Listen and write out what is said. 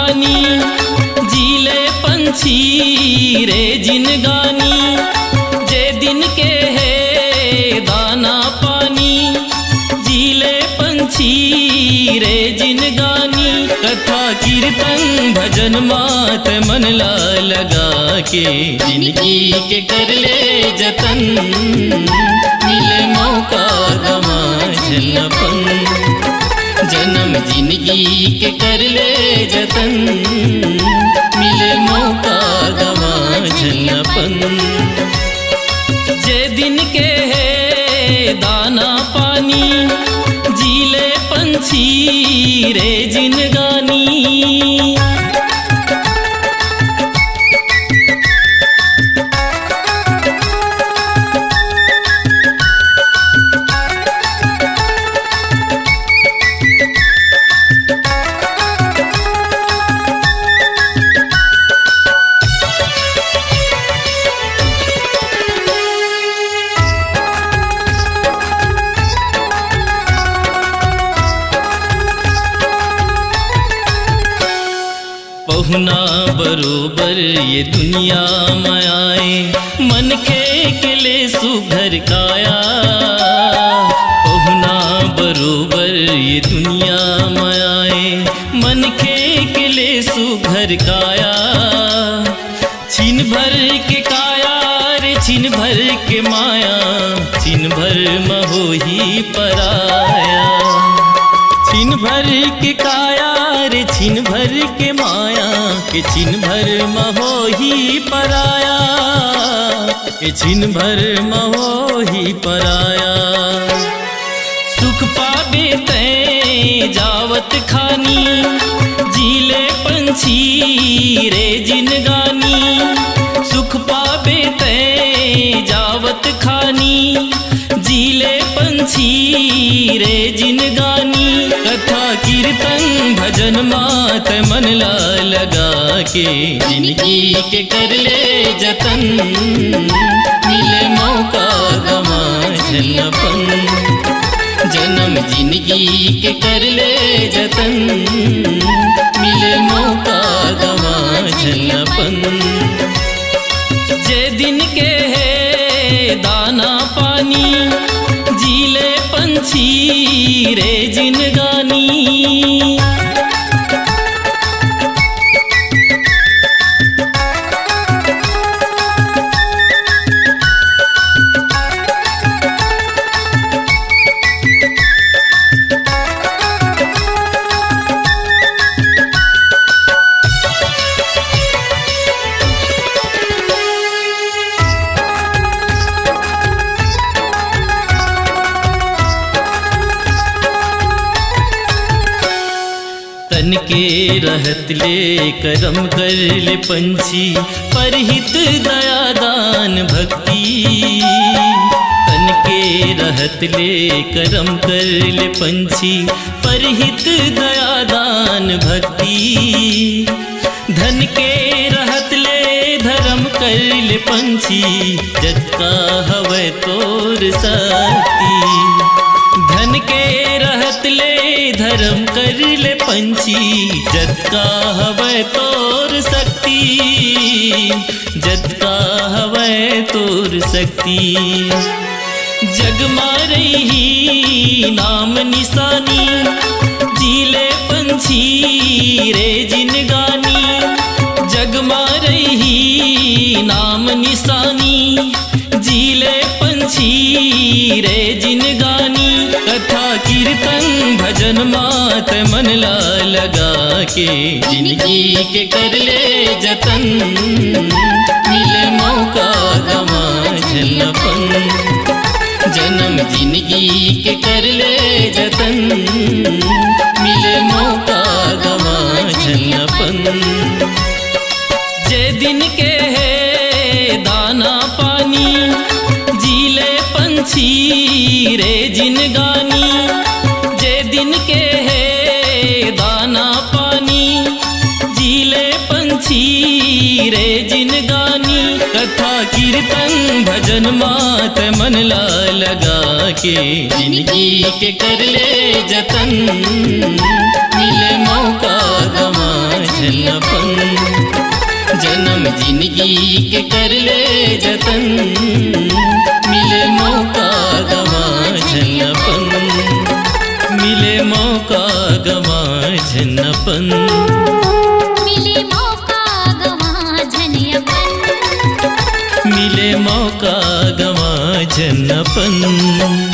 पानी जीले पंछी रे जिनगानी। जे दिन के है दाना पानी जीले पंछी रे जिनगानी। कथा कीर्तन भजन मात मन ला लगा के जिंदगी के कर ले जतन। मिले मौका गवा झलपन जन्म जिंदगी के कर ले जतन। मिले मौका गवा झलपन जे दिन के है दाना पानी जीले पंछी रे जिनगानी। पहुना बरोबर ये दुनिया में आए मन के ले सुघर काया। पहुना बरोबर ये दुनिया में आए मन के ले सुघर काया। छीन भर के काया रे छीन भर के माया छीन भर महोही पराया। छीन भर के काया रे छीन भर के माया के छीन भर महोही पराया। के छीन भर महोही पराया। सुख पावे तै जावत खानी जीले पंछी रे जिनगानी। सुख पावे तै जावत खानी जीले पंछी रे जिनगानी। कथा कीर्तन भजन मात मन ला लगा के जिंदगी के कर ले जतन। मिले मौका गवा झलपन जन्म जिंदगी के कर ले जतन। मिले मौका गवा झलपन जे दिन के है दाना पानी जीले पंछी रे जिनगानी। तन के रहत ले करम कर ले पंछी परहित दया दान भक्ति। तन के रहत ले करम कर ले पंछी परहित दया दान भक्ति। धन के रहत ले धर्म कर ले पंछी जगता हवे तोर शक्ति। धन के रहत ले धर्म कर ले पंछी जगता हवे तोर शक्ति। जगता हवे तोर शक्ति। जग मारे ही नाम निशानी जीले पंछी रे जिनगानी। जग मारे ही नाम निशानी जीले पंछी रे जिनगानी। कथा कीर्तन भजन मात मन ला लगा के जिंदगी के कर ले जतन। मिले मौका गवा झलपन जन्म जिंदगी के कर ले जतन। मिले मौका गवा झलपन जे दिन के है दाना पानी जीले पंछी रे जिनगानी। जे दिन के है दाना पानी जीले पंछी रे जिनगानी। कथा कीर्तन भजन मात मन ला लगा के जिंदगी के कर ले जतन। मिले मौका गवा झनपन। जन्म जिंदगी के कर ले जतन, मिले मौका गवा झनपन, मिले मौका गवा झनपन, मिले मौका गवा झनपन, मिले मौका गवा झनपन।